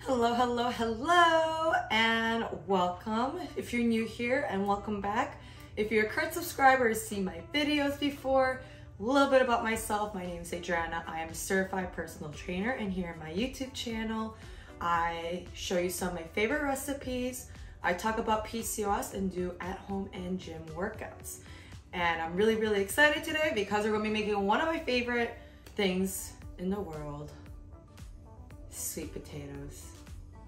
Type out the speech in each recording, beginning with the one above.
Hello, hello, hello, and welcome. If you're new here, and welcome back. If you're a current subscriber to see my videos before, a little bit about myself. My name is Adriana. I am a certified personal trainer, and here on my YouTube channel, I show you some of my favorite recipes. I talk about PCOS and do at-home and gym workouts. And I'm really, really excited today because we're gonna be making one of my favorite things in the world, sweet potatoes.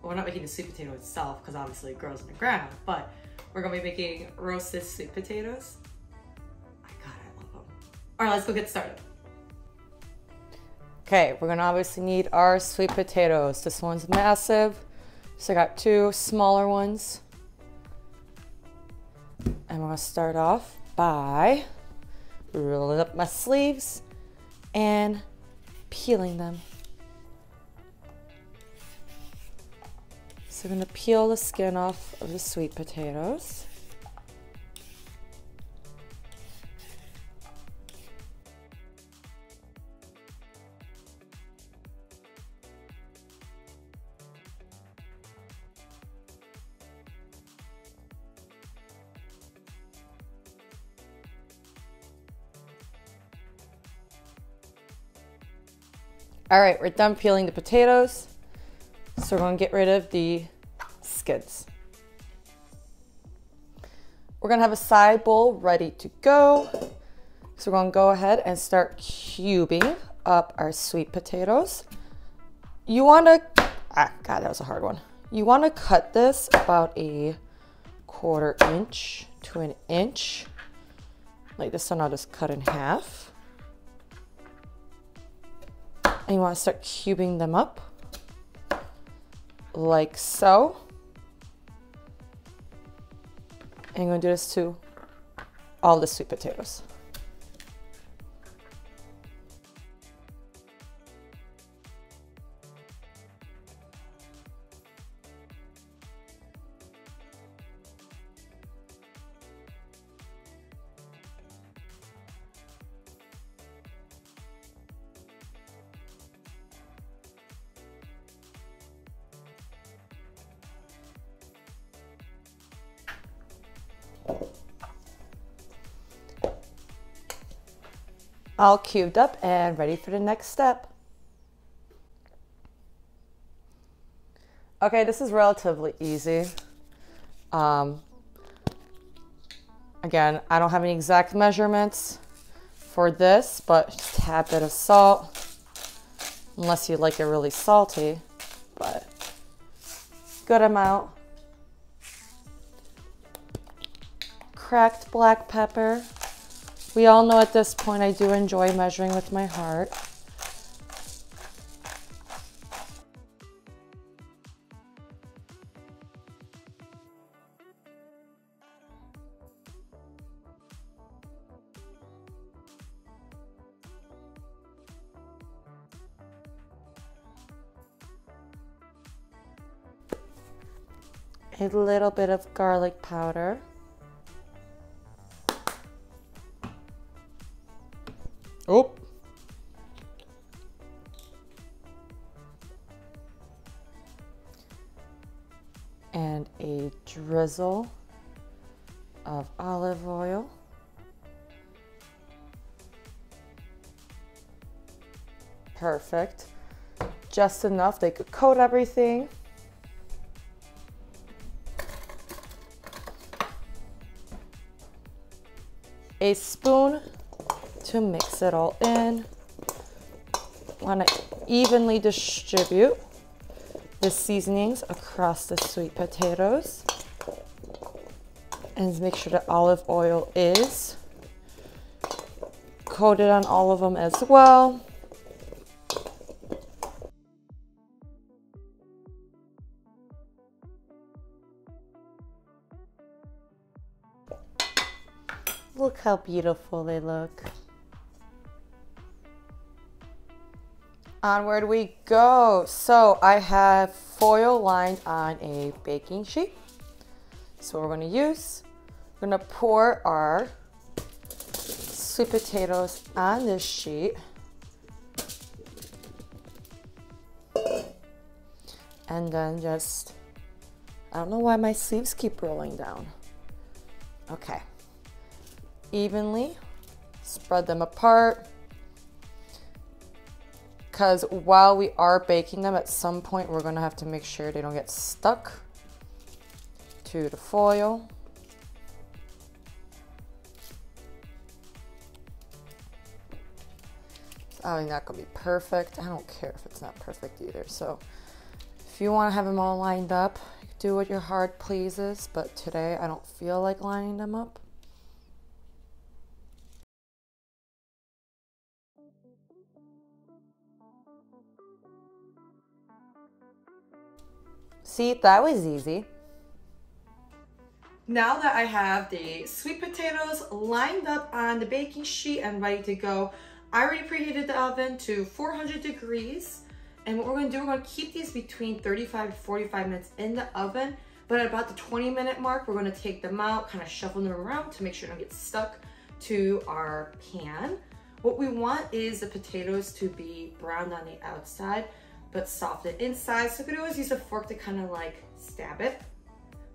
Well, we're not making the sweet potato itself because obviously it grows in the ground, but we're gonna be making roasted sweet potatoes. My God, I love them. All right, let's go get started. Okay, we're gonna obviously need our sweet potatoes. This one's massive, so I got two smaller ones. And we're gonna start off by rolling up my sleeves and peeling them. So I'm going to peel the skin off of the sweet potatoes. All right, we're done peeling the potatoes. So we're going to get rid of the skins. We're going to have a side bowl ready to go. So we're going to go ahead and start cubing up our sweet potatoes. You want to, God, that was a hard one. You want to cut this about a 1/4 inch to 1 inch. Like this one, I'll just cut in half. And you want to start cubing them up like so. And I'm going to do this to all the sweet potatoes. All cubed up and ready for the next step. Okay, this is relatively easy. Again, I don't have any exact measurements for this, but just a tad bit of salt, unless you like it really salty, but good amount. Cracked black pepper. We all know at this point I do enjoy measuring with my heart. A little bit of garlic powder. Oh. And a drizzle of olive oil. Perfect. Just enough they could coat everything. A spoon to mix it all in. Want to evenly distribute the seasonings across the sweet potatoes and make sure that olive oil is coated on all of them as well. Look how beautiful they look. Onward we go. So I have foil lined on a baking sheet. So we're going to use, we're going to pour our sweet potatoes on this sheet. And then just, I don't know why my sleeves keep rolling down. Okay. Evenly spread them apart. Because while we are baking them, at some point we're gonna have to make sure they don't get stuck to the foil. It's obviously not gonna be perfect. I don't care if it's not perfect either. So if you wanna have them all lined up, do what your heart pleases, but today I don't feel like lining them up. See, that was easy. Now that I have the sweet potatoes lined up on the baking sheet and ready to go, I already preheated the oven to 400 degrees. And what we're gonna do, we're gonna keep these between 35 to 45 minutes in the oven. But at about the 20-minute mark, we're gonna take them out, kind of shuffle them around to make sure they don't get stuck to our pan. What we want is the potatoes to be browned on the outside, but soft inside. So you could always use a fork to kind of like stab it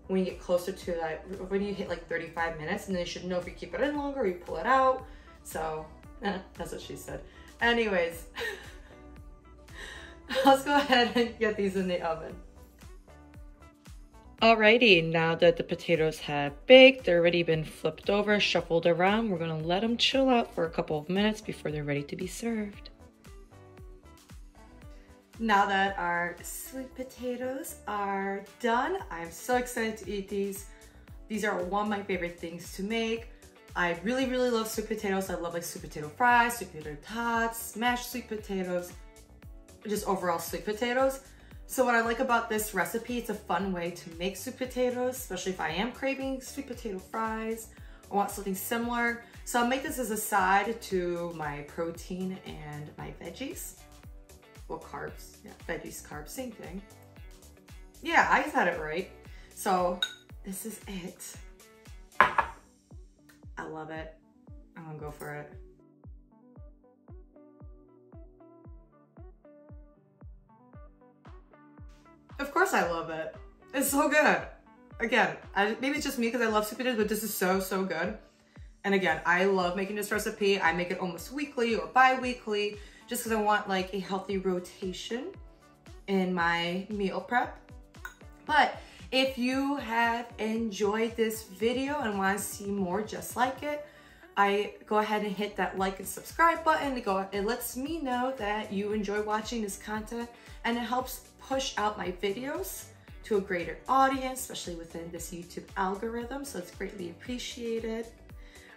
when you get closer to that, when you hit like 35 minutes, and then you should know if you keep it in longer or you pull it out. So that's what she said. Anyways, let's go ahead and get these in the oven. Alrighty, now that the potatoes have baked, they're already been flipped over, shuffled around, we're gonna let them chill out for a couple of minutes before they're ready to be served. Now that our sweet potatoes are done, I'm so excited to eat these. These are one of my favorite things to make. I really, really love sweet potatoes. I love like sweet potato fries, sweet potato tots, smashed sweet potatoes, just overall sweet potatoes. So what I like about this recipe, it's a fun way to make sweet potatoes, especially if I am craving sweet potato fries or want something similar. So I'll make this as a side to my protein and my veggies. Well, carbs, yeah, veggies, carbs, same thing. Yeah, I had it right. So this is it. I love it. I'm gonna go for it. Of course I love it. It's so good. Again, maybe it's just me because I love sweet potatoes, but this is so, so good. And again, I love making this recipe. I make it almost weekly or bi-weekly just because I want like a healthy rotation in my meal prep. But if you have enjoyed this video and want to see more just like it, I go ahead and hit that like and subscribe button. It lets me know that you enjoy watching this content, and it helps push out my videos to a greater audience, especially within this YouTube algorithm. So it's greatly appreciated.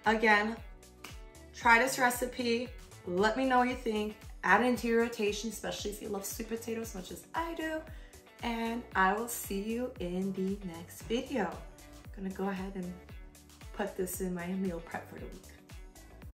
Again, try this recipe. Let me know what you think. Add it into your rotation, especially if you love sweet potatoes as much as I do. And I will see you in the next video. I'm gonna go ahead and put this in my meal prep for the week.